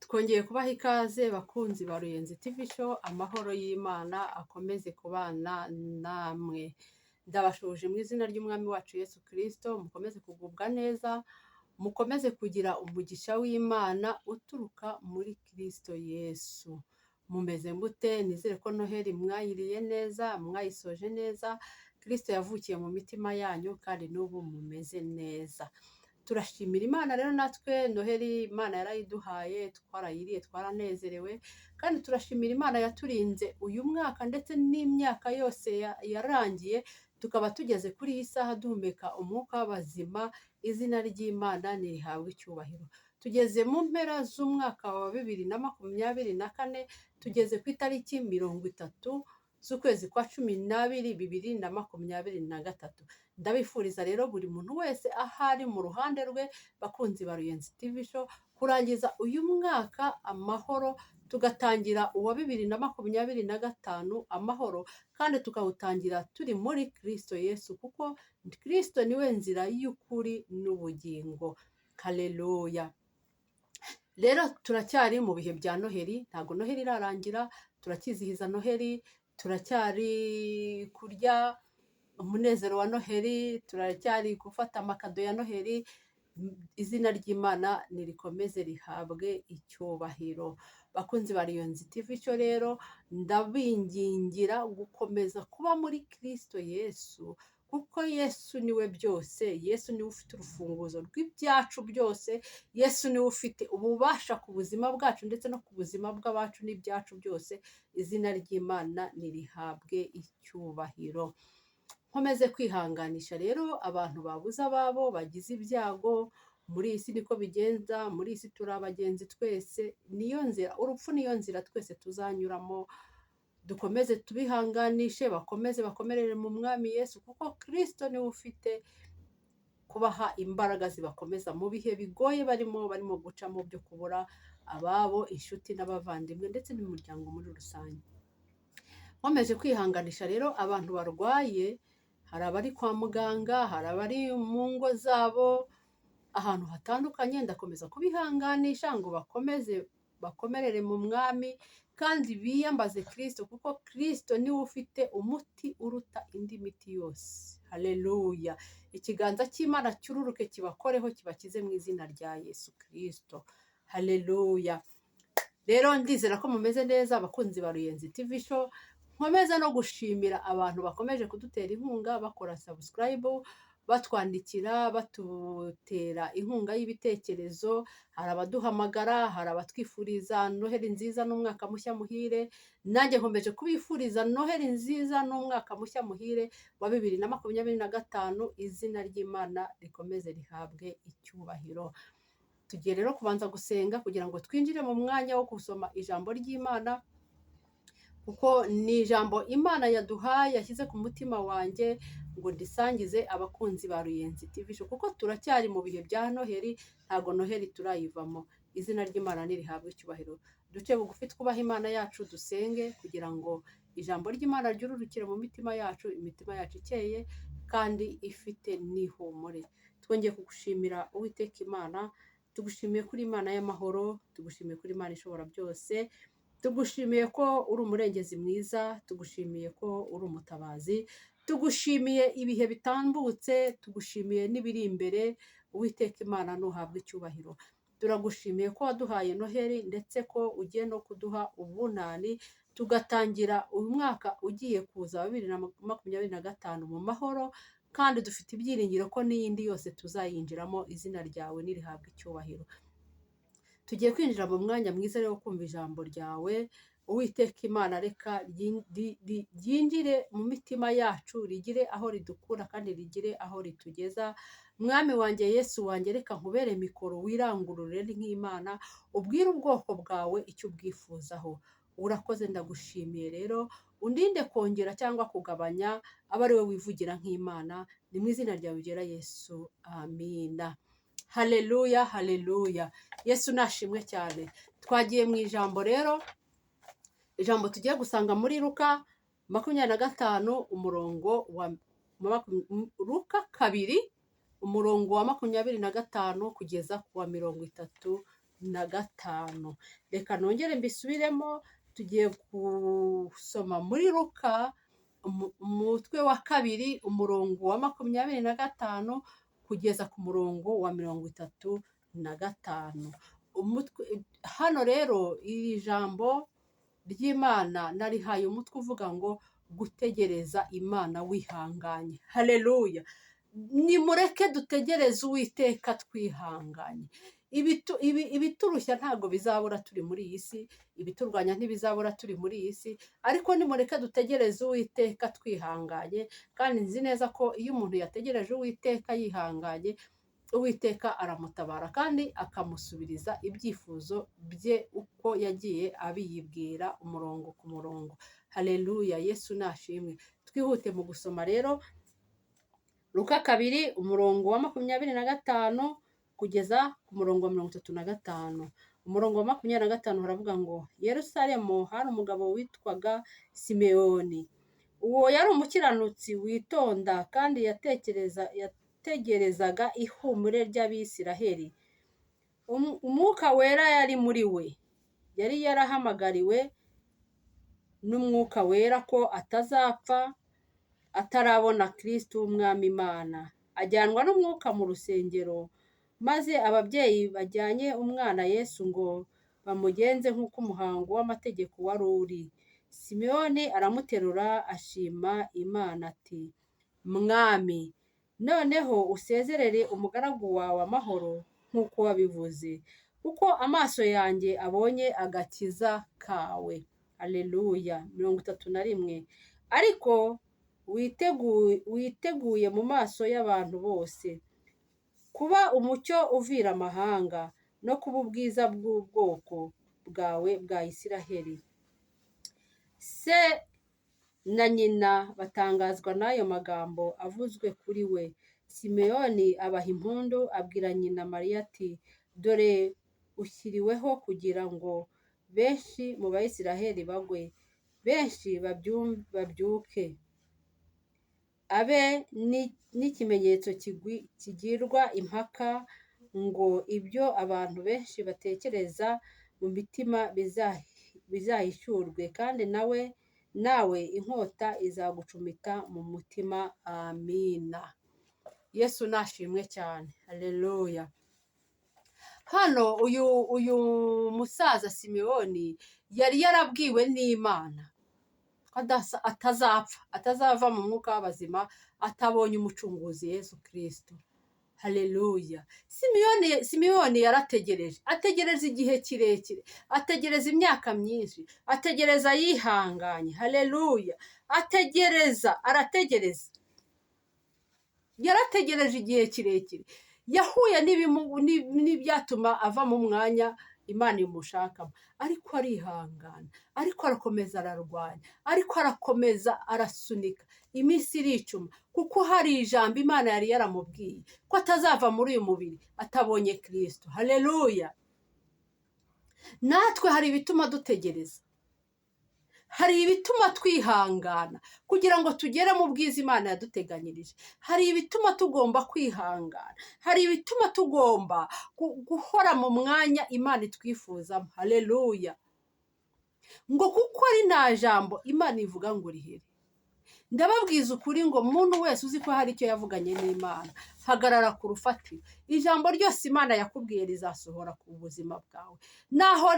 Twongeye kubaha ikaze bakunzi ba Ruyenzi TV show, amahoro y'Imana akomeze kubana namwe. Ndabashuje mu izina ry'Umwami wacu Yesu Kristo, mukomeze kugubwa neza, mukomeze kugira umugisha w'Imana uturuka muri Kristo Yesu. Mumeze mute? Nizere ko Noheli mwayiriye neza, mwayisoje neza, Kristo yavukiye mu mitima yanyu kandi n'ubu mumeze neza. Turashimira Imana rero, natwe Noheli Imana yarayiduhaye, twarayiriye, twaranezerewe, kandi turashimira Imana yaturinze uyu mwaka ndetse n'imyaka yose yarangiye, tukaba tugeze kuri iyi saha duhumeka umwuka w'abazima. Izina ry'Imana nirihabwe icyubahiro. Tugeze mu mpera z'umwaka wa 2024, tugeze ku itariki 30 z'ukwezi kwa 12, 2023. Ndabifuriza rero buri muntu wese ahari mu ruhande rwe, bakunzi ba Ruyenzi TV show, kurangiza uyu mwaka amahoro, tugatangira uwa 2025 amahoro, kandi tukawutangira turi muri Kristo Yesu, kuko Kristo niwe nzira y'ukuri n'ubugingo. Haleluya. Rero turacyari mu bihe bya Noheli, ntabwo Noheli irarangira, turakizihiza Noheli, turacyari kurya umunezero wa Noheli, turacyari gufata amakado ya Noheli. Izina ry'Imana nirikomeze rihabwe icyubahiro. Bakunzi ba Ruyenzi TV show rero, ndabingingira gukomeza kuba muri Kristo Yesu, kuko Yesu niwe byose. Yesu niwe ufite urufunguzo rw'ibyacu byose. Yesu niwe ufite ububasha ku buzima bwacu ndetse no ku buzima bw'abacu n'ibyacu byose. Izina ry'Imana nirihabwe icyubahiro. Nkomeze kwihanganisha rero abantu babuze ababo, bagize ibyago. Muri iyi si niko bigenza, muri iyi si turi abagenzi twese, niyo nzira, urupfu niyo nzira twese tuzanyuramo. Dukomeze tubihanganishe, bakomeze bakomerere mu Mwami Yesu, kuko Kristo niwe ufite kubaha imbaraga zibakomeza mu bihe bigoye barimo gucamo byo kubura ababo, inshuti n'abavandimwe ndetse n'umuryango muri rusange. Nkomeje kwihanganisha rero abantu barwaye, hari abari kwa muganga, hari abari mu ngo zabo, ahantu hatandukanye. Ndakomeza kubihanganisha ngo bakomerere mu Mwami kandi biyambaze Kristo, kuko Kristo niwe ufite umuti uruta indi miti yose. Haleluya. Ikiganza cy'Imana cyururuke kibakoreho, kibakize mu izina rya Yesu Kristo. Haleluya. Rero ndizera ko mumeze neza abakunzi ba Ruyenzi TV show. Nkomeza no gushimira abantu bakomeje kudutera inkunga, bakora subscribe, batwandikira, batutera inkunga y'ibitekerezo. Hari abaduhamagara, hari abatwifuriza Noheli nziza n'umwaka mushya muhire. Nanjye nkomeje kubifuriza Noheli nziza n'umwaka mushya muhire wa 2025. Izina ry'Imana rikomeze rihabwe icyubahiro. Tugiye rero kubanza gusenga kugira ngo twinjire mu mwanya wo gusoma ijambo ry'Imana, kuko ni ijambo Imana yaduhaye, yashyize ku mutima wanjye ngo ndisangize abakunzi ba Ruyenzi TV show, kuko turacyari mu bihe bya Noheli, ntago Noheli turayivamo. Izina ry'Imana nirihabwe icyubahiro. Duce bugufi twubaha Imana yacu, dusenge kugira ngo ijambo ry'Imana ryururukire mu mitima yacu, imitima yacu ikeye kandi ifite n'ihumure. Twongeye kugushimira Uwiteka Imana, tugushimiye kuri Imana y'amahoro, tugushimiye kuri Imana ishobora byose, tugushimiye ko uri umurengezi mwiza, tugushimiye ko uri umutabazi, tugushimiye ibihe bitambutse, tugushimiye n'ibiri imbere. Uwiteka Imana nuhabwe icyubahiro. Turagushimiye ko waduhaye Noheli ndetse ko ugiye no kuduha ubunani, tugatangira uyu mwaka ugiye kuza wa 2025 mu mahoro, kandi dufite ibyiringiro ko n'iyindi yose tuzayinjiramo. Izina ryawe nirihabwe icyubahiro. Tugiye kwinjira mu mwanya mwiza wo kumva ijambo ryawe. Uwiteka Imana, reka ryinjire mu mitima yacu, rigire aho ridukura kandi rigire aho ritugeza. Mwami wanjye, Yesu wanjye, reka nkubere mikoro, wirangurure nk'Imana, ubwire ubwoko bwawe icyo ubwifuzaho. Urakoze, ndagushimiye rero. Undinde kongera cyangwa kugabanya, aba ari we wivugira nk'Imana. Ni mu izina ryawe ugera Yesu, amina. Haleluya, haleluya. Yesu nashimwe cyane. Twagiye mu ijambo rero, ijambo tugiye gusanga muri Luka 25 umurongo wa Luka 2 umurongo wa 25 kugeza ku wa 33 na gatanu. Reka nongere mbisubiremo, tugiye gusoma muri Luka umutwe wa 2 umurongo wa 25 kugeza ku murongo wa 35. Hano rero iri jambo ry'Imana narihaye umutwe uvuga ngo gutegereza Imana wihanganye. Haleluya! Nimureke dutegereze Uwiteka twihanganye. Ibiturushya ntabwo bizabura turi muri iyi si, ibiturwanya ntibizabura turi muri iyi si, ariko nimureke dutegereze Uwiteka twihanganye, kandi nzi neza ko iyo umuntu yategereje Uwiteka yihanganye, Uwiteka aramutabara kandi akamusubiriza ibyifuzo bye uko yagiye abiyibwira umurongo ku murongo. Haleluya! Yesu nashimwe. Twihute mu gusoma rero Luka 2 umurongo wa 25 kugeza ku murongo wa 35. Umurongo wa 25 haravuga ngo Yerusalemu hari umugabo witwaga Simeyoni. Uwo yari umukiranutsi witonda kandi yategerezaga ihumure ry'Abisiraheli. Umwuka wera yari muri we. Yari yarahamagariwe n'umwuka wera ko atazapfa atarabona Kristo w'Umwami Imana. Ajyanwa n'umwuka mu rusengero, maze ababyeyi bajyanye umwana Yesu ngo bamugenze nk'uko umuhango w'amategeko wari uri. Simeyoni aramuterura ashima Imana ati, Mwami, noneho usezerere umugaragu wawe amahoro nk'uko wabivuze, kuko amaso yanjye abonye agakiza kawe. Haleluya! 31. Ariko witeguye mu maso y'abantu bose, kuba umucyo uvira amahanga, no kuba ubwiza bw'ubwoko bwawe bwa Isiraheli. Se na nyina batangazwa n'ayo magambo avuzwe kuri we. Simeyoni abaha impundu, abwira nyina Mariya ati, dore ushyiriweho kugira ngo benshi mu Bayisiraheli bagwe, benshi babyuke, abe n'ikimenyetso kigirwa impaka, ngo ibyo abantu benshi batekereza mu mitima bizahishurwe, kandi nawe inkota izagucumita mu mutima. Amina. Yesu nashimwe cyane. Haleluya! Hano uyu musaza Simeyoni yari yarabwiwe n'Imana atazava mu mwuka w'abazima atabonye umucunguzi Yesu Kristo. Haleluya! Simeyoni yarategereje, ategereza igihe kirekire, ategereza imyaka myinshi, ategereza yihanganye. Haleluya! Arategereza. Yarategereje igihe kirekire, yahuye n'ibyatuma ava mu mwanya Imana imushakamo, ariko arihangana, ariko arakomeza ararwanya, ariko arakomeza arasunika. Iminsi iricuma, kuko hari ijambo Imana yari yaramubwiye ko atazava muri uyu mubiri atabonye Kristo. Haleluya! Natwe hari ibituma dutegereza, hari ibituma twihangana kugira ngo tugere mu bwiza Imana yaduteganyirije. Hari ibituma tugomba kwihangana, hari ibituma tugomba guhora mu mwanya Imana itwifuzamo. Haleluya! Ngo kuko ari nta jambo Imana ivuga ngo rihere. Ndababwiza ukuri ngo umuntu wese uzi ko hari icyo yavuganye n'Imana, hagarara ku rufatiro. Ijambo ryose Imana yakubwiye rizasohora ku buzima bwawe. Naho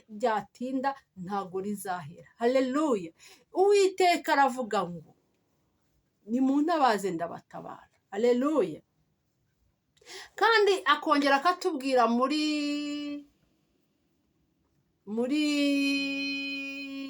ryatinda ntago rizahera. Haleluya! Uwiteka aravuga ngo nimuntabaze ndabatabara. Haleluya! Kandi akongera akatubwira muri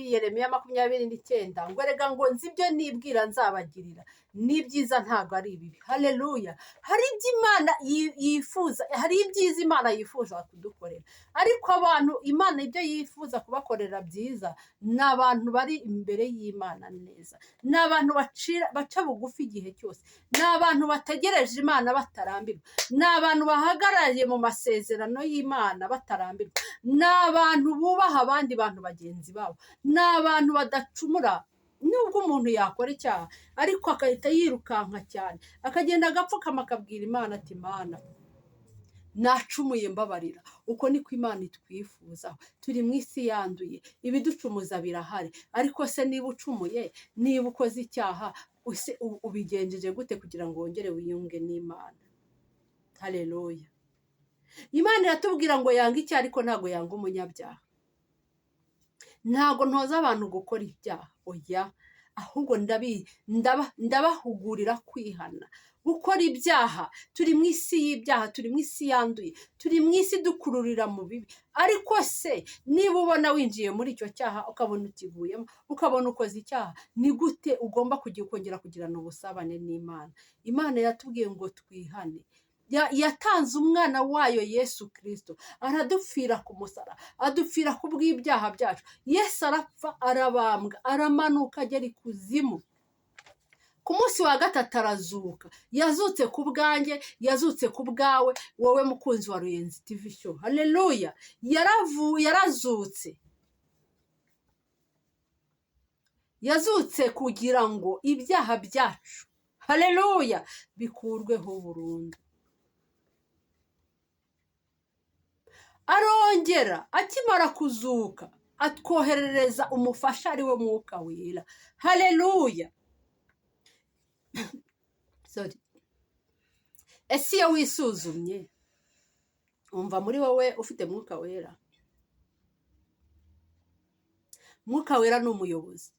Yeremiya 29 ngo erega ngo nzi ibyo nibwira nzabagirira, n'ibyiza ntabwo ari ibibi. Haleluya! Hari ibyo Imana yifuza, hari ibyiza Imana yifuza kudukorera, ariko abantu Imana ibyo yifuza kubakorera byiza ni abantu bari imbere y'Imana neza, ni abantu baca bugufi igihe cyose, ni abantu bategereje Imana batarambirwa, ni abantu bahagarariye mu masezerano y'Imana batarambirwa, ni abantu bubaha abandi bantu bagenzi babo, ni abantu badacumura. Nubwo umuntu yakora icyaha ariko agahita yirukanka cyane, akagenda agapfukama akabwira Imana ati, Mana nacumuye mbabarira. Uko niko Imana itwifuzaho. Turi mu isi yanduye, ibiducumuza birahari, ariko se niba ucumuye, niba ukoze icyaha, ubigenjeje gute kugira ngo wongere wiyunge n'Imana? Haleluya. Imana iratubwira ngo yanga icyaha, ariko ntabwo yanga umunyabyaha. Ntabwo ntoza abantu gukora ibyaha, oya, ahubwo ndabahugurira kwihana. Gukora ibyaha, turi mu isi y'ibyaha, turi mu isi yanduye, turi mu isi dukururira mu bibi. Ariko se niba ubona winjiye muri icyo cyaha, ukabona ukiguyemo, ukabona ukoze icyaha, ni gute ugomba kongera kugirana ubusabane n'Imana? Imana yatubwiye ngo twihane. Yatanze umwana wayo Yesu Kristo, aradupfira ku musaraba, adupfira ku bw'ibyaha byacu. Yesu arapfa, arabambwa, aramanuka agera ikuzimu. Ku munsi wa gatatu arazuka. Yazutse ku bwanjye, yazutse ku bwawe, wowe mukunzi wa Ruyenzi TV Show. Haleluya. Yarazutse. Yazutse kugira ngo ibyaha byacu, haleluya, bikurweho burundu. Arongera akimara kuzuka atwoherereza umufasha ari we Mwuka Wera. Haleluya. Ese iyo wisuzumye umva muri wowe ufite Mwuka Wera? Mwuka Wera ni umuyobozi.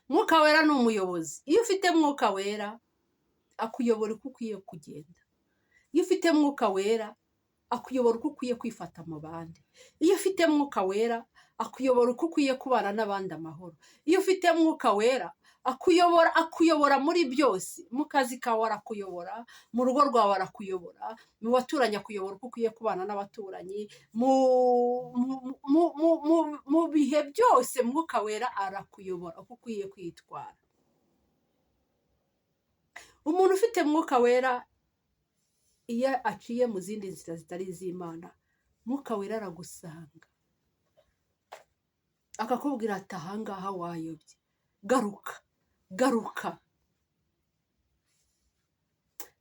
Mwuka Wera ni umuyobozi. Iyo ufite Mwuka Wera akuyobora uko ukwiye kugenda. Iyo ufite Mwuka Wera akuyobora uko ukwiye kwifata mu bandi. Iyo ufite Mwuka Wera akuyobora uko ukwiye kubana n'abandi amahoro. Iyo ufite Mwuka Wera akuyobora muri byose. Mu kazi kawe arakuyobora, mu rugo rwawe arakuyobora, mu baturanyi akuyobora uko ukwiye kubana n'abaturanyi, mu bihe byose Mwuka Wera arakuyobora uko ukwiye kwitwara. Umuntu ufite Mwuka Wera iyo aciye mu zindi nzira zitari iz'Imana, Mwuka Wera aragusanga akakubwira ati ahangaha wayobye, garuka.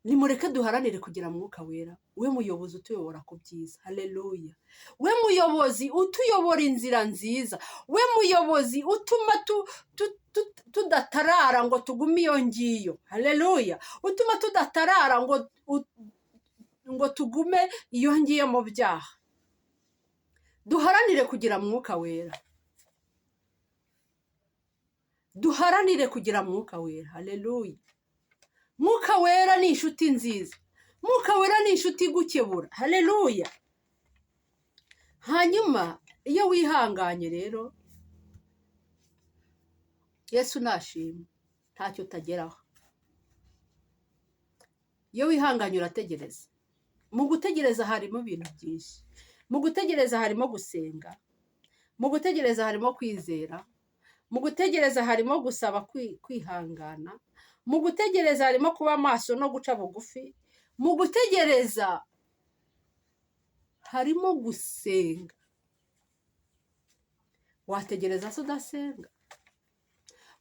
Nimureke duharanire kugira Mwuka Wera, we muyobozi utuyobora ku byiza. Haleluya. We muyobozi utuyobora inzira nziza, we muyobozi utuma tudatarara ngo tugume iyo ngiyo. Haleluya. Utuma tudatarara ngo tugume iyo ngiyo mu byaha. Duharanire kugira Mwuka Wera. Duharanire kugira Mwuka Wera. Haleluya. Mwuka Wera ni inshuti nziza. Mwuka Wera ni inshuti igukebura. Haleluya. Hanyuma iyo wihanganye rero, Yesu nashimwe, ntacyo utageraho. Iyo wihanganye urategereza. Mu gutegereza harimo ibintu byinshi. Mu gutegereza harimo gusenga. Mu gutegereza harimo kwizera. Mu gutegereza harimo gusaba kwihangana. Mu gutegereza harimo kuba maso no guca bugufi. Mu gutegereza harimo gusenga. Wategereza se udasenga?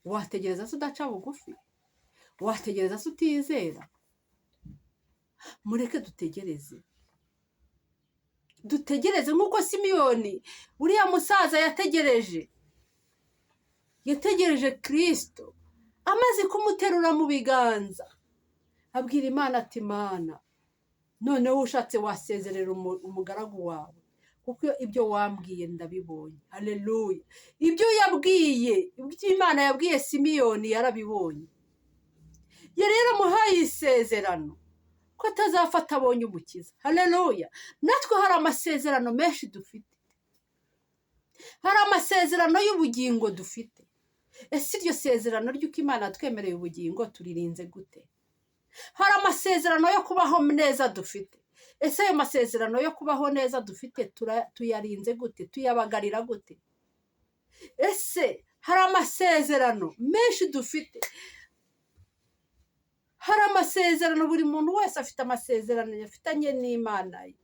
Wategereza se udaca bugufi? Wategereza se utizera? Mureke dutegereze. Dutegereze nk'uko Simiyoni uriya musaza yategereje. Yategereje Kristo amaze kumuterura mu biganza. Abwira Imana ati Mana, noneho ushatse wasezerera umugaragu wawe, kuko ibyo wambwiye ndabibonye. Haleluya. Ibyo Imana yabwiye Simiyoni yarabibonye. Yari yaramuhaye isezerano ko atazafata abonye umukiza. Haleluya. Natwe hari amasezerano menshi dufite. Hari amasezerano y'ubugingo dufite. Ese iryo sezerano ry'uko Imana twemereye ubugingo turirinze gute? Hari amasezerano yo kubaho neza dufite. Ese ayo masezerano yo kubaho neza dufite tuyarinze gute? Tuyabagarira gute? Ese hari amasezerano menshi dufite. Hari amasezerano, buri muntu wese afite amasezerano yafitanye n'Imana ye.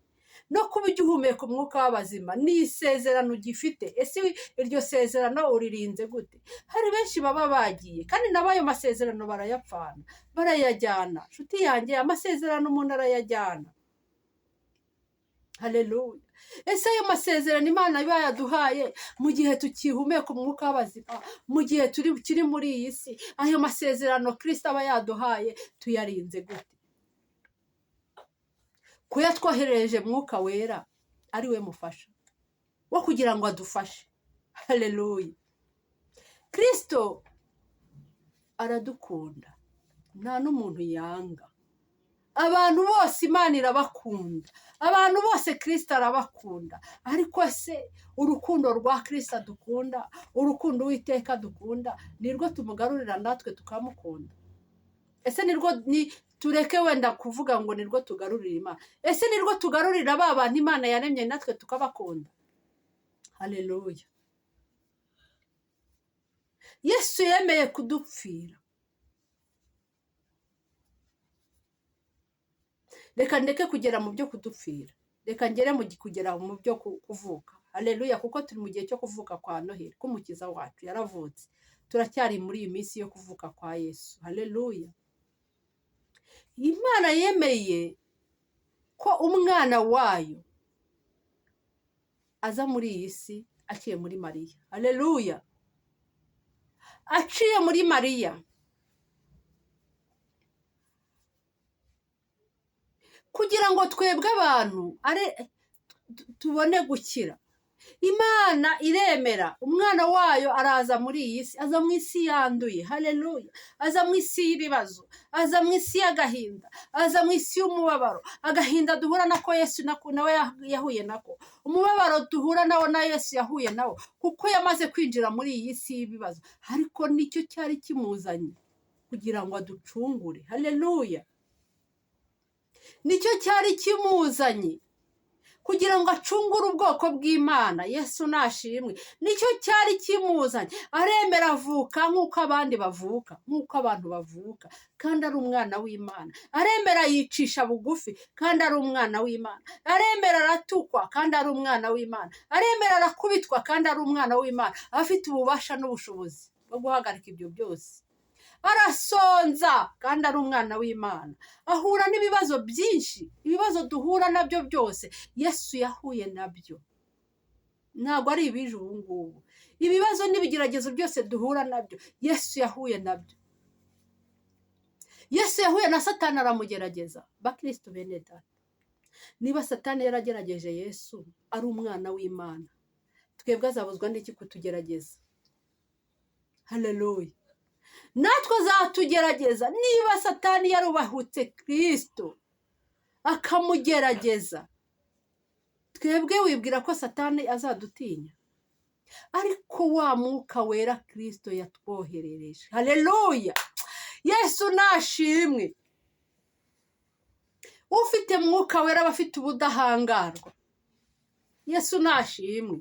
no kuba ugihumeka umwuka w'abazima ni isezerano ugifite. Ese iryo sezerano uririnze gute? Hari benshi baba bagiye kandi nabo ayo masezerano barayapfana, barayajyana. Nshuti yanjye, amasezerano umuntu arayajyana. Haleluya. Ese ayo masezerano Imana iba yaduhaye mu gihe tukihumeka umwuka w'abazima, mu gihe kiri muri iyi si, ayo masezerano Kristo aba yaduhaye tuyarinze gute? Kuyatwoherereje mwuka wera ari we mufasha wo kugira ngo adufashe. Haleluya. Kristo aradukunda, nta n'umuntu yanga. Abantu bose Imana irabakunda, abantu bose Kristo arabakunda. Ariko se urukundo rwa Kristo adukunda, urukundo Uwiteka dukunda, nirwo tumugarurira natwe tukamukunda? Ese tureke wenda kuvuga ngo nirwo tugarurira Imana. Ese nirwo tugarurira ba bantu Imana yaremye natwe tukabakunda? Haleluya. Yesu yemeye kudupfira. Reka ndeke kugera mu byo kudupfira, reka ngere kugera mu byo kuvuka. Haleluya. Kuko turi mu gihe cyo kuvuka kwa Noheli, k'umukiza wacu yaravutse. Turacyari muri iyi minsi yo kuvuka kwa Yesu. Haleluya. Imana yemeye ko umwana wayo aza muri iyi si aciye muri Mariya. Haleluya. Aciye muri Mariya kugira ngo twebwe abantu tubone gukira. Imana iremera umwana wayo araza muri iyi si, aza mu isi yanduye. Haleluya. Aza mu isi y'ibibazo, aza mu isi y'agahinda, aza mu isi y'umubabaro. Agahinda duhura nako Yesu nawe yahuye nako, umubabaro duhura nawo na Yesu yahuye nawo, kuko yamaze kwinjira muri iyi si y'ibibazo. Ariko nicyo cyari kimuzanye, kugira ngo aducungure. Haleluya. Nicyo cyari kimuzanye, kugira ngo acungure ubwoko bw'Imana. Yesu nashimwe. Nicyo cyari kimuzanye. Aremera avuka nk'uko abandi bavuka, nk'uko abantu bavuka, kandi ari umwana w'Imana. Aremera yicisha bugufi, kandi ari umwana w'Imana. Aremera aratukwa, kandi ari umwana w'Imana. Aremera arakubitwa, kandi ari umwana w'Imana, afite ububasha n'ubushobozi bwo guhagarika ibyo byose. Arasonza, kandi ari umwana w'Imana. Ahura n'ibibazo byinshi, ibibazo duhura nabyo byose Yesu yahuye nabyo. Ntabwo ari ibije ubu ngubu. Ibibazo n'ibigeragezo byose duhura nabyo Yesu yahuye nabyo. Yesu yahuye na Satani aramugerageza. Bakristo bene data, niba Satani yaragerageje Yesu ari umwana w'Imana, twebwe azabuzwa n'iki kutugerageza? Haleluya. Natwe azatugerageza. Niba Satani yarubahutse Kristo akamugerageza, twebwe wibwira ko Satani azadutinya? Ariko wa mwuka wera Kristo yatwoherereje. Haleluya. Yesu nashimwe. Ufite mwuka wera bafite ubudahangarwa. Yesu nashimwe.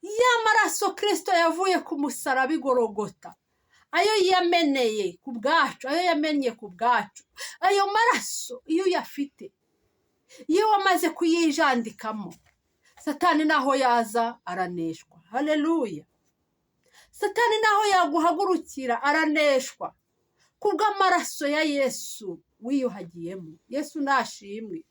Y'amaraso Kristo yavuye ku musaraba igorogota, ayo yameneye ku bwacu, ayo yamenye ku bwacu, ayo maraso iyo uyafite, iyo wamaze kuyijandikamo, Satani naho yaza araneshwa. Haleluya. Satani naho yaguhagurukira araneshwa kubw'amaraso ya Yesu wiyuhagiyemo. Yesu nashimwe.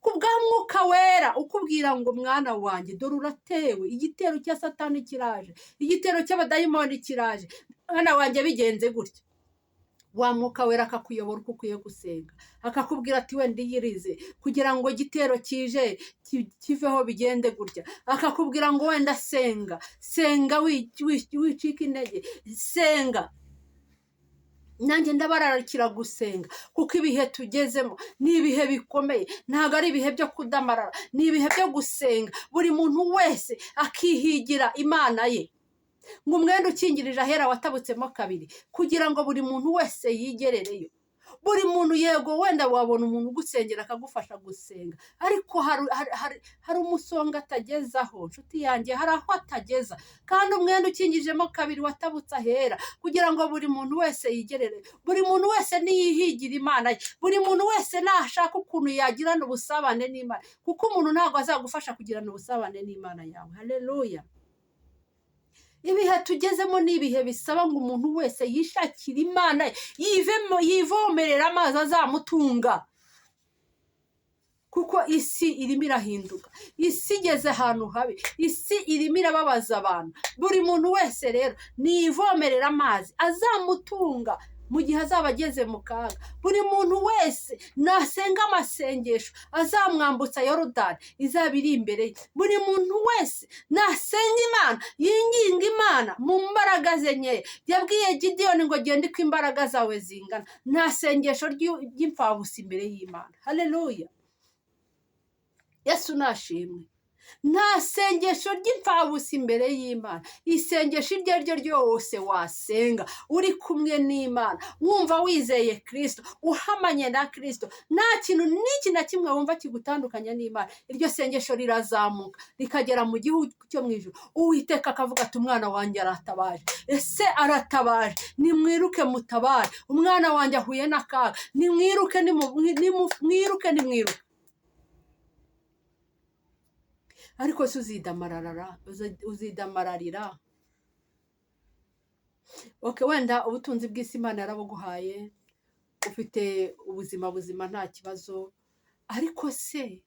Kubw'amwuka wera ukubwira ngo mwana wanjye dore uratewe, igitero cya Satani kiraje, igitero cy'abadayimoni kiraje, mwana wanjye bigenze gutya. Wa mwuka wera akakuyobora uko ukwiye gusenga, akakubwira ati wenda yirize kugira ngo igitero kije kiveho bigende gutya. Akakubwira ngo wenda senga wicika intege, senga. Nanjye ndabararikira gusenga, kuko ibihe tugezemo ni ibihe bikomeye. Ntabwo ari ibihe byo kudamarara, ni ibihe byo gusenga. Buri muntu wese akihigira Imana ye, ngo umwenda ukingirije ahera watabutsemo kabiri, kugira ngo buri muntu wese yigerereyo. buri muntu yego wenda wabona umuntu ugusengera akagufasha gusenga, ariko hari umusonga atagezaho. Nshuti yanjye, hari aho atageza, kandi umwenda ukingijemo kabiri watabutse ahera, kugira ngo buri muntu wese yigerere, buri muntu wese niyihigira Imana ye, buri muntu wese nashaka ukuntu yagirana ubusabane n'Imana, kuko umuntu ntabwo azagufasha kugirana ubusabane n'Imana yawe. Haleluya. Ibihe tugezemo ni ibihe bisaba ngo umuntu wese yishakire Imana, yivomerera amazi azamutunga, kuko isi irimo irahinduka, isi igeze ahantu habi, isi irimo irababaza abantu. Buri muntu wese rero niyivomerera amazi azamutunga mu gihe azaba ageze mu kaga. Buri muntu wese nasenga amasengesho azamwambutsa Yorodani izaba iri imbere ye. Buri muntu wese nasenga Imana, yinginga Imana mu mbaraga ze nkeya. Yabwiye Gideyoni ngo genda uko imbaraga zawe zingana. Nta sengesho ry'imfabusa imbere y'Imana. Haleluya. Yesu nashimwe. Nta sengesho ry'imfabusa imbere y'Imana. Isengesho iryo ari ryo ryose wasenga uri kumwe n'Imana, wumva wizeye Kristo, uhamanye na Kristo, nta kintu n'iki na kimwe wumva kigutandukanya n'Imana, iryo sengesho rirazamuka rikagera mu gihugu cyo mu ijuru. Uwiteka akavuga ati umwana wanjye aratabaje. Ese aratabaje, nimwiruke mutabare. Umwana wanjye ahuye n'akaga, nimwiruke nimwiruke. Ariko se uzidamararira. Wenda ubutunzi bw'isi Imana yarabuguhaye, ufite ubuzima buzima nta kibazo, ariko se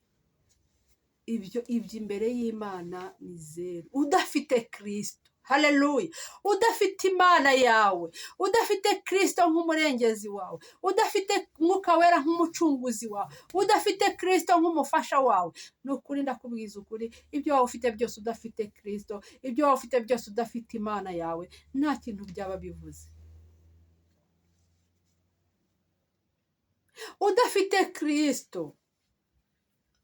ibyo imbere y'Imana ni zeru. Udafite Kristo, haleluya, udafite Imana yawe, udafite Kristo nk'umurengezi wawe, udafite Mwuka Wera nk'umucunguzi wawe, udafite Kristo nk'umufasha wawe, ni ukuri ndakubwiza ukuri, ibyo waba ufite byose udafite Kristo, ibyo waba ufite byose udafite Imana yawe, nta kintu byaba bivuze. Udafite Kristo,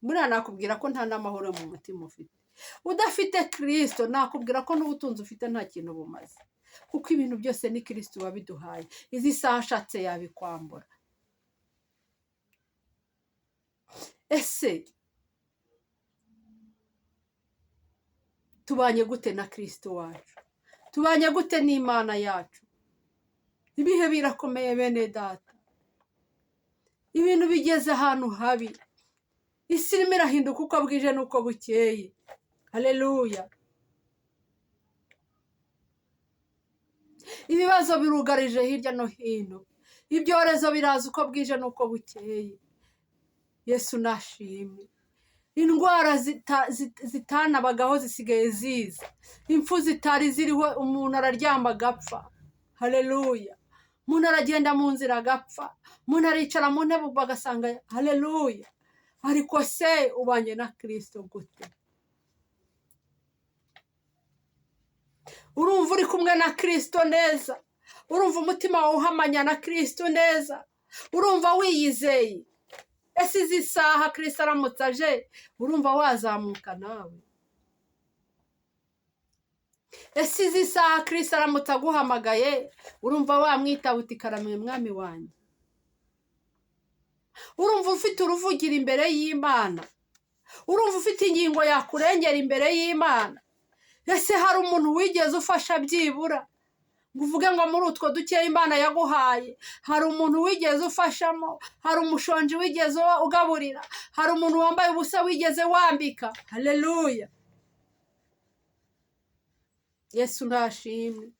buriya nakubwira ko nta n'amahoro mu mutima ufite. Udafite Kristo, nakubwira ko n'ubutunzi ufite nta kintu bumaze, kuko ibintu byose ni Kristo wabiduhaye. Izi saha ashatse yabikwambura. Ese tubanye gute na Kristo wacu? Tubanye gute n'Imana yacu? Ibihe birakomeye bene data, ibintu bigeze ahantu habi, isi irimo irahinduka uko bwije n'uko bukeye. Haleluya. Ibibazo birugarije hirya no hino, ibyorezo biraza uko bwije n'uko bukeye. Yesu nashimwe. Indwara zitanabagaho zisigaye ziza, impfu zitari ziriho umuntu araryama agapfa. Haleluya. Umuntu aragenda mu nzira agapfa, umuntu aricara mu ntebe bagasanga. Haleluya. Ariko se ubanye na Kristo gute? Urumva uri kumwe na Kristo neza? Urumva umutima wawe uhamanya na Kristo neza? Urumva wiyizeye? Ese izi saha Kristo aramutse aje, urumva wazamuka nawe? Ese izi saha Kristo aramutse aguhamagaye, urumva wamwitaba uti karame mwami wanjye? Urumva ufite uruvugira imbere y'Imana? Urumva ufite ingingo yakurengera imbere y'Imana? Ese hari umuntu wigeze ufasha byibura ngo uvuge ngo muri utwo dukeya Imana yaguhaye hari umuntu wigeze ufashamo? Hari umushonji wigeze ugaburira? Hari umuntu wambaye ubusa wigeze wambika? Haleluya. Yesu nashimwe.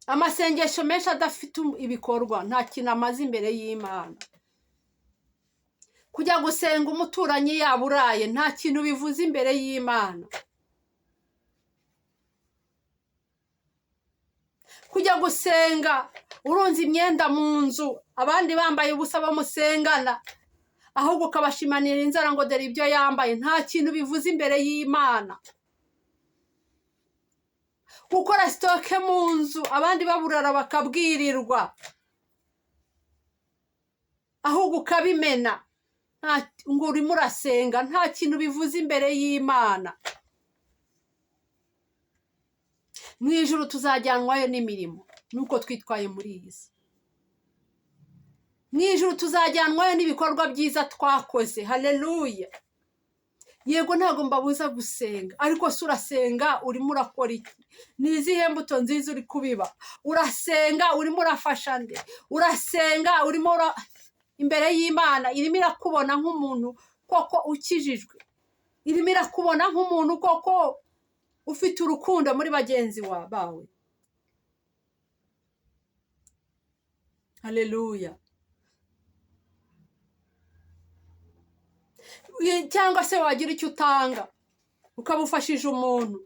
Amasengesho menshi adafite ibikorwa nta kintu amaze imbere y'Imana. Kujya gusenga umuturanyi yaburaye nta kintu bivuze imbere y'Imana. Kujya gusenga urunze imyenda mu nzu, abandi bambaye ubusa bamusengana, ahubwo ukabashimanira inzara ngo dore ibyo yambaye, nta kintu bivuze imbere y'Imana. Gukora sitoke mu nzu, abandi baburara bakabwirirwa, ahubwo ukabimena ngo urimo urasenga, nta kintu bivuze imbere y'Imana. Mu ijuru tuzajyanwayo n'imirimo nuko twitwaye muri iyi si. mu ijuru tuzajyanwayo n'ibikorwa byiza twakoze. Haleluya. Yego ntabwo mbabuza gusenga, ariko se urasenga urimo urakora iki? Ni izihe mbuto nziza uri kubiba? Urasenga urimo urafasha nde? Urasenga urimo imbere y'Imana irimo irakubona nk'umuntu koko ukijijwe, irimo irakubona nk'umuntu koko ufite urukundo muri bagenzi bawe. Haleluya. Cyangwa se wagira icyo utanga ukabufashije umuntu,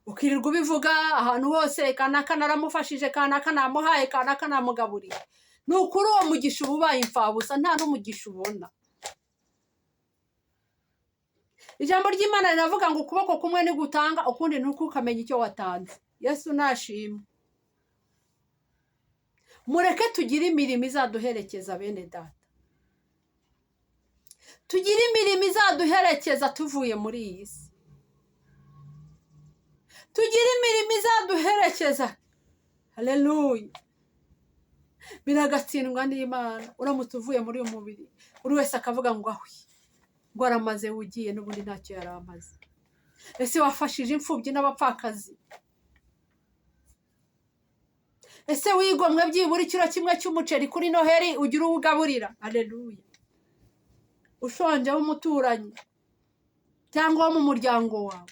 ukirirwa ubivuga ahantu hose, kanaka naramufashije, kanaka namuhaye, kanaka namugaburiye. Ni ukuri uwo mugisha uba ubaye imfabusa, nta n'umugisha ubona. Ijambo ry'Imana riravuga ngo ukuboko kumwe ni gutanga, ukundi ntukukamenya icyo watanze. Yesu nashimwe. Mureke tugire imirimo izaduherekeza bene data. Tugire imirimo izaduherekeza tuvuye muri iyi si. Tugire imirimo izaduherekeza. Haleluya. Biragatsindwa n'Imana uramutse uvuye muri uyu mubiri, buri wese akavuga ngo ahwi, ngo aramaze ugiye n'ubundi ntacyo yari amaze. Ese wafashije imfubyi n'abapfakazi? Ese wigomwe byibura ikiro kimwe cy'umuceri kuri Noheri ugira uwugaburira? Haleluya. Ushonje w'umuturanyi cyangwa wo mu muryango wawe?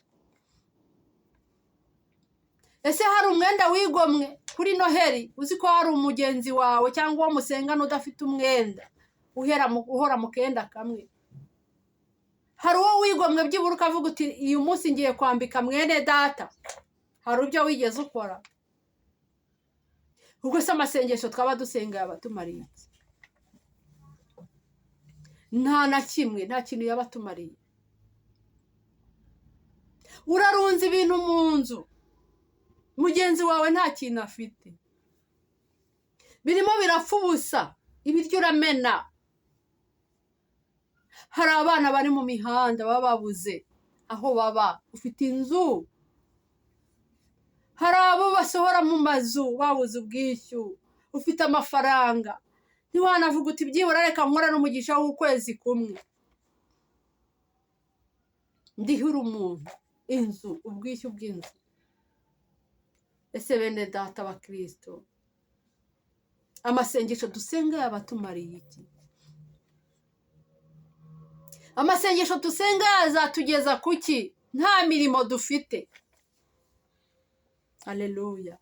Ese hari umwenda wigomwe kuri Noheri uzi ko hari umugenzi wawe cyangwa uwo musengana udafite umwenda uhora mu kenda kamwe? Hari uwo wigomwe byibura ukavuga uti uyu munsi ngiye kwambika mwene data? Hari ibyo wigeze ukora? Ubwo se amasengesho twaba dusenga yabatumariye iki? Nta na kimwe, nta kintu yabatumariye. Urarunze ibintu mu nzu, mugenzi wawe nta kintu afite, birimo birapfa ubusa, ibiryo uramena. Hari abana bari mu mihanda baba babuze aho baba, ufite inzu. Hari abo basohora mu mazu babuze ubwishyu, ufite amafaranga, ntiwanavuga uti byibura reka nkora n'umugisha w'ukwezi kumwe ndihura umuntu inzu, ubwishyu bw'inzu. Ese bene data abakristo, amasengesho dusenga yabatumariye iki? Amasengesho dusenga yazatugeza kuki nta mirimo dufite? Haleluya.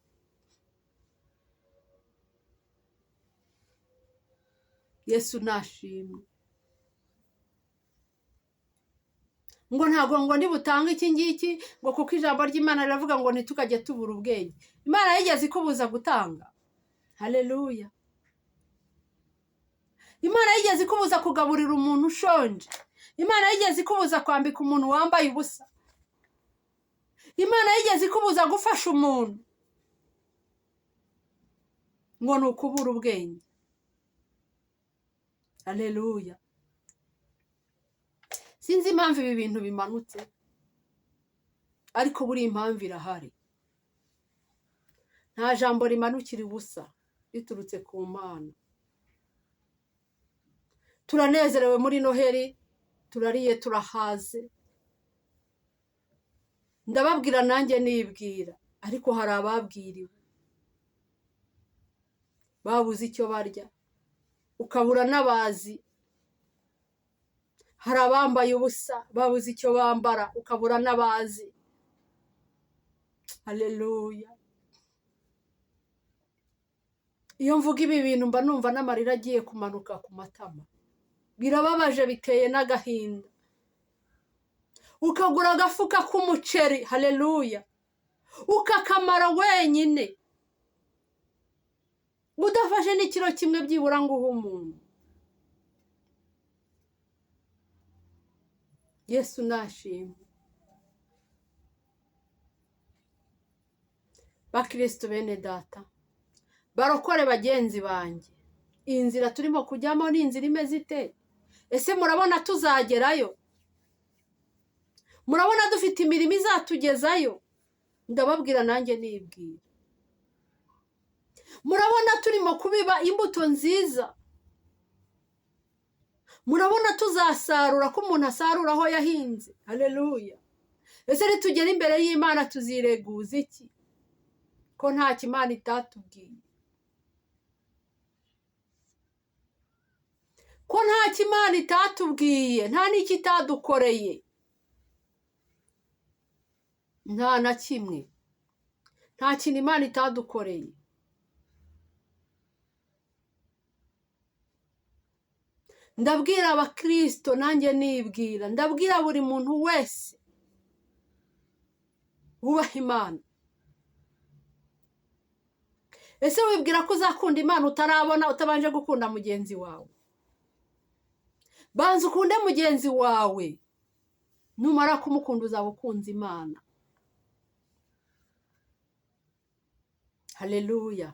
Yesu nashimwe. Ngo ntago ngo ndibutanga iki ngiki, ngo kuko ijambo ry'Imana riravuga ngo ntitukajye tubura ubwenge. Imana yigeze ikubuza gutanga? Haleluya. Imana yigeze ikubuza kugaburira umuntu ushonje? Imana yigeze ikubuza kwambika umuntu wambaye ubusa? Imana yigeze ikubuza gufasha umuntu? Ngo ni ukubura ubwenge. Haleluya. Sinzi impamvu ibi bintu bimanutse, ariko buri impamvu irahari. Nta jambo rimanukira ubusa riturutse ku Mana. Turanezerewe muri Noheri, turariye turahaze. Ndababwira nanjye nibwira, ariko hari ababwiriwe babuze icyo barya, ukabura n'abazi. Hari abambaye ubusa babuze icyo bambara, ukabura n'abazi. Haleluya. Iyo mvuga ibi bintu mba numva n'amarira agiye kumanuka ku matama. Birababaje, biteye n'agahinda. Ukagura agafuka k'umuceri, haleluya, ukakamara wenyine, udafashe n'ikiro kimwe byibura ngo uhe umuntu. Yesu nashimwe. Bakristo bene data, barokore bagenzi banjye, iyi nzira turimo kujyamo ni inzira imeze ite? Ese murabona tuzagerayo? Murabona dufite imirimo izatugezayo? Ndababwira nanjye nibwira. Murabona turimo kubiba imbuto nziza? murabona tuzasarura ko umuntu asarura aho yahinze. Haleluya. Ese nitugera imbere y'Imana tuzireguza iki ko nta Imana itatubwiye, ko nta Imana itatubwiye, nta n'iki itadukoreye, nta na kimwe, nta kintu Imana itadukoreye. Ndabwira abakristo, nanjye nibwira, ndabwira buri muntu wese wubaha Imana. Ese wibwira ko uzakunda Imana utarabona, utabanje gukunda mugenzi wawe? Banza ukunde mugenzi wawe, numara kumukunda uzaba ukunze Imana. Haleluya.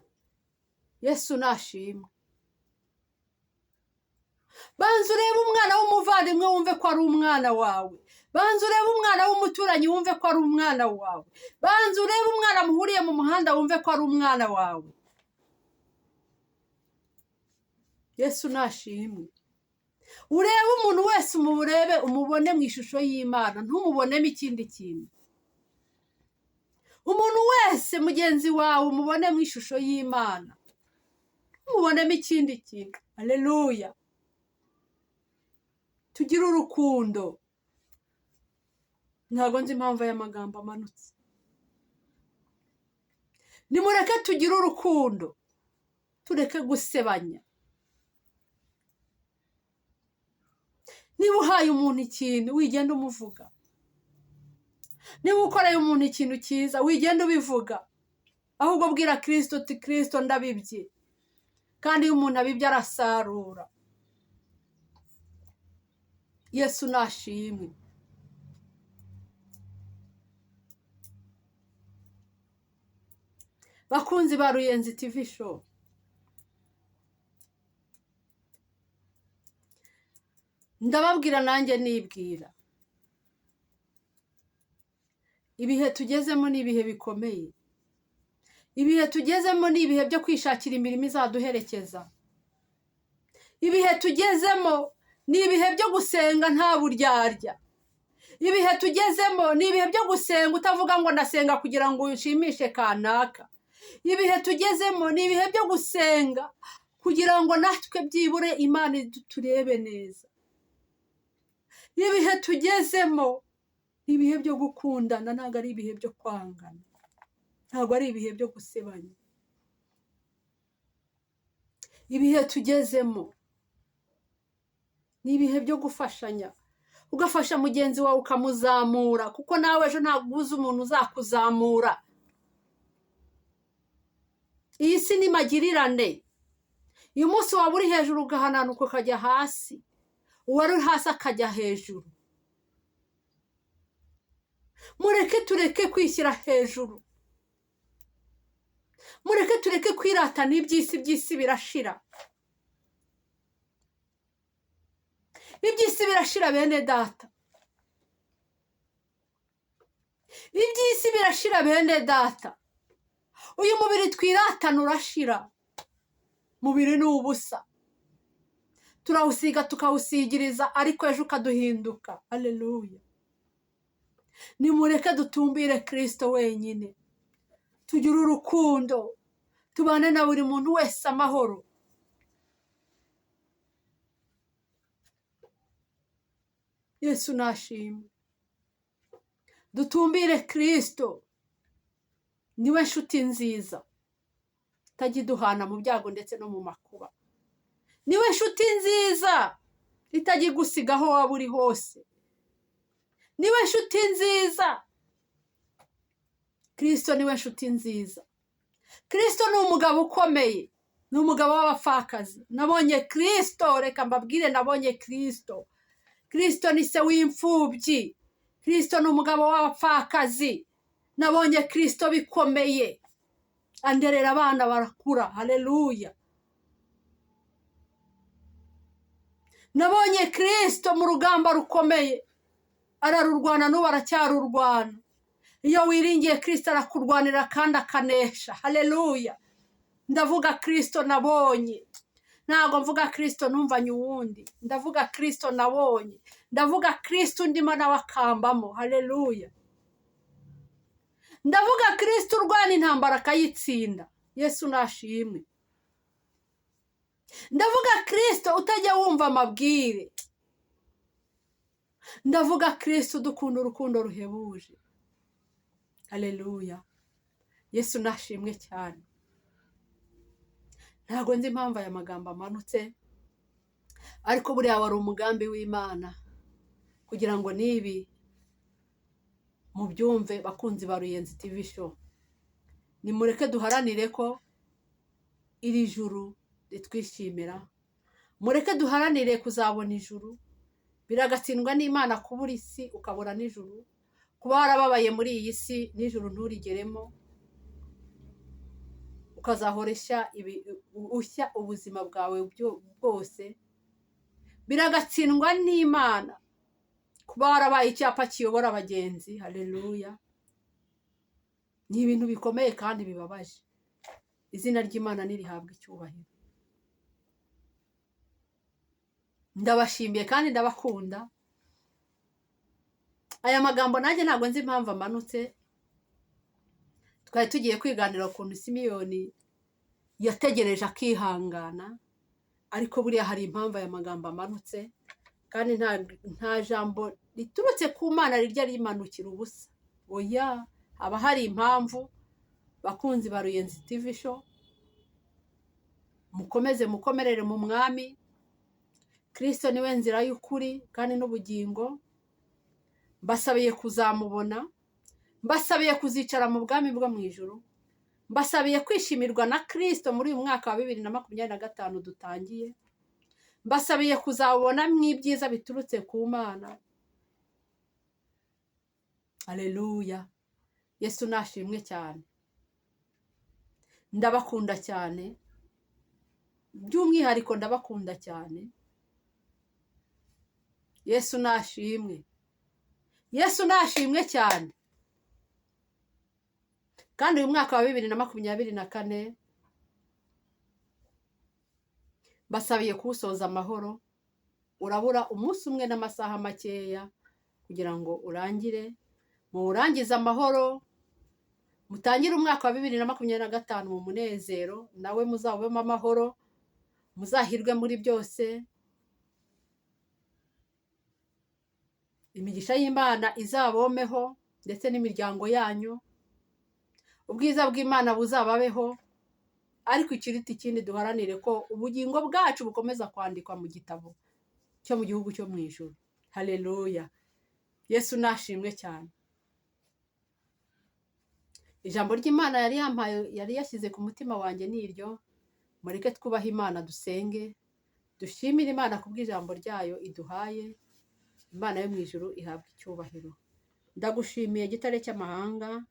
Yesu nashimwe. Banza urebe umwana w'umuvandimwe wumve ko ari umwana wawe. Banza urebe umwana w'umuturanyi wumve ko ari umwana wawe. Banza urebe umwana muhuriye mu muhanda wumve ko ari umwana wawe. Yesu nashimwe. Urebe umuntu wese umurebe, umubone mu ishusho y'Imana, ntumubonemo ikindi kintu. Umuntu wese mugenzi wawe umubone mu ishusho y'Imana, ntumubonemo ikindi kintu. Haleluya. Tugire urukundo. Ntabwo nzi impamvu aya magambo amanutse. Nimureke tugire urukundo, tureke gusebanya. Niba uhaye umuntu ikintu wigenda umuvuga, niba ukoreye umuntu ikintu cyiza wigenda ubivuga, ahubwo bwira Kristo uti Kristo ndabibye. Kandi iyo umuntu abibye arasarura. Yesu nashimwe. Bakunzi ba Ruyenzi TV show, ndababwira nanjye nibwira, ibihe tugezemo ni ibihe bikomeye. Ibihe tugezemo ni ibihe byo kwishakira imirimo izaduherekeza. Ibihe tugezemo ni ibihe byo gusenga nta buryarya. Ibihe tugezemo ni ibihe byo gusenga utavuga ngo ndasenga kugira ngo ushimishe kanaka. Ibihe tugezemo ni ibihe byo gusenga kugira ngo natwe byibure Imana turebe neza. Ibihe tugezemo ni ibihe byo gukundana, ntabwo ari ibihe byo kwangana, ntabwo ari ibihe byo gusebanya. Ibihe tugezemo ni ibihe byo gufashanya, ugafasha mugenzi wawe ukamuzamura, kuko nawe ejo ntabwo uzi umuntu uzakuzamura. Iyi si ni magirirane. Uyu munsi waba uri hejuru ugahananuka ukajya hasi, uwari hasi akajya hejuru. Mureke tureke kwishyira hejuru, mureke tureke kwirata n'iby'isi. By'isi birashira, iby'isi birashira bene data, iby'isi birashira bene data. Uyu mubiri twiratana urashira, mubiri ni ubusa, turawusiga tukawusigiriza, ariko ejo ukaduhinduka. Haleluya. Nimureke dutumbire Kristo wenyine, tugire urukundo, tubane na buri muntu wese amahoro. Yesu nashimwe. Dutumbire Kristo, niwe nshuti nziza itagiduhana mu byago ndetse no mu makuba. Niwe nshuti nziza itagigusiga aho waba uri hose. Niwe nshuti nziza. Kristo niwe nshuti nziza. Kristo ni umugabo ukomeye, ni umugabo w'abapfakazi. Nabonye Kristo, reka mbabwire, nabonye Kristo. Kristo ni se w'imfubyi. Kristo ni umugabo w'abapfakazi. Nabonye Kristo bikomeye, anderera abana barakura. Haleluya. Nabonye Kristo mu rugamba rukomeye, ararurwana n'ubu aracyarurwana. Iyo wiringiye Kristo arakurwanira kandi akanesha. Haleluya. Ndavuga Kristo nabonye, ntabwo mvuga Kristo numvanye uwundi, ndavuga Kristo nabonye, ndavuga Kristo ndimo nawe akambamo. Haleluya. ndavuga Kristo urwana intambara akayitsinda. Yesu nashimwe. ndavuga Kristo utajya wumva amabwire, ndavuga Kristo dukunda urukundo ruhebuje. Haleluya. Yesu nashimwe cyane. ntabwo nzi impamvu aya magambo amanutse, ariko buriya wari umugambi w'Imana kugira ngo nibi mubyumve bakunzi ba Ruyenzi TV show. Nimureke duharanire ko iri juru ritwishimira, mureke duharanire kuzabona ijuru. Biragatsindwa n'Imana kubura isi ukabura n'ijuru, kuba warababaye muri iyi si n'ijuru nturigeremo, ukazahoresha ushya ubuzima bwawe bwose. Biragatsindwa n'Imana kuba warabaye icyapa kiyobora abagenzi. Haleluya. ni ibintu bikomeye kandi bibabaje. Izina ry'Imana nirihabwa icyubahiro. ndabashimiye kandi ndabakunda. aya magambo nanjye ntabwo nzi impamvu amanutse. twari tugiye kwiganira ukuntu Simiyoni yategereje akihangana, ariko buriya hari impamvu aya magambo amanutse, kandi nta jambo riturutse ku Mana rirya rimanukira ubusa. oya, haba hari impamvu. bakunzi ba Ruyenzi TV show, mukomeze mukomerere mu mwami. Kristo niwe nzira y'ukuri kandi n'ubugingo. Mbasabiye kuzamubona, mbasabiye kuzicara mu bwami bwo mu ijuru, mbasabiye kwishimirwa na Kristo muri uyu mwaka wa 2025 dutangiye. Mbasabiye kuzabona mw'ibyiza biturutse ku Mana. Haleluya. Yesu nashimwe cyane. ndabakunda cyane, by'umwihariko ndabakunda cyane. Yesu nashimwe. Yesu nashimwe cyane. kandi uyu mwaka wa 2024 basabiye kuwusoza amahoro. urabura umunsi umwe n'amasaha makeya kugira ngo urangire. muwurangize amahoro, mutangire umwaka wa 2025 mu munezero, nawe muzabemo amahoro, muzahirwe muri byose. imigisha y'Imana izabomeho ndetse n'imiryango yanyu. ubwiza bw'Imana buzababeho, ariko ikiruta ikindi duharanire ko ubugingo bwacu bukomeza kwandikwa mu gitabo cyo mu gihugu cyo mu ijuru. Haleluya. Yesu nashimwe cyane. ijambo ry'Imana yari yashyize ku mutima wanjye niryo. mureke twubaha Imana, dusenge, dushimire Imana kubw'ijambo ryayo iduhaye. Imana yo mu ijuru ihabwa icyubahiro. ndagushimiye gitare cy'amahanga,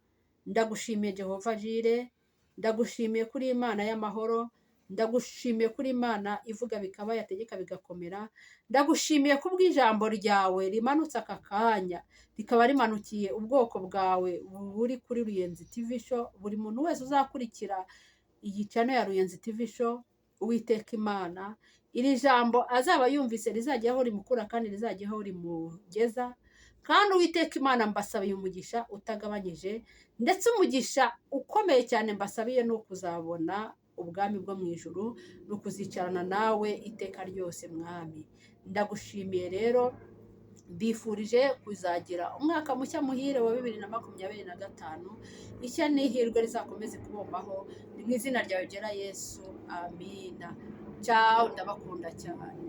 ndagushimiye Jehova Jire, ndagushimiye kuri Imana y'amahoro, ndagushimiye kuri Imana ivuga bikaba, yategeka bigakomera. ndagushimiye kubw'ijambo ryawe rimanutse aka kanya, rikaba rimanukiye ubwoko bwawe buri kuri Ruyenzi TV show. buri muntu wese uzakurikira iyi channel ya Ruyenzi TV show, Uwiteka Imana, iri jambo azaba yumvise rizajya aho rimukura kandi rizajya aho rimugeza. kandi Uwiteka Imana, mbasabiye umugisha utagabanyije, ndetse umugisha ukomeye cyane mbasabiye no kuzabona ubwami bwo mu ijuru, no kuzicarana nawe iteka ryose. mwami, ndagushimiye rero. mbifurije kuzagira umwaka mushya muhire wa 2025. ishya n'ihirwe rizakomeze kubombaho. ni mu izina ryawe ryera Yesu. amina. Ciao, ndabakunda cyane.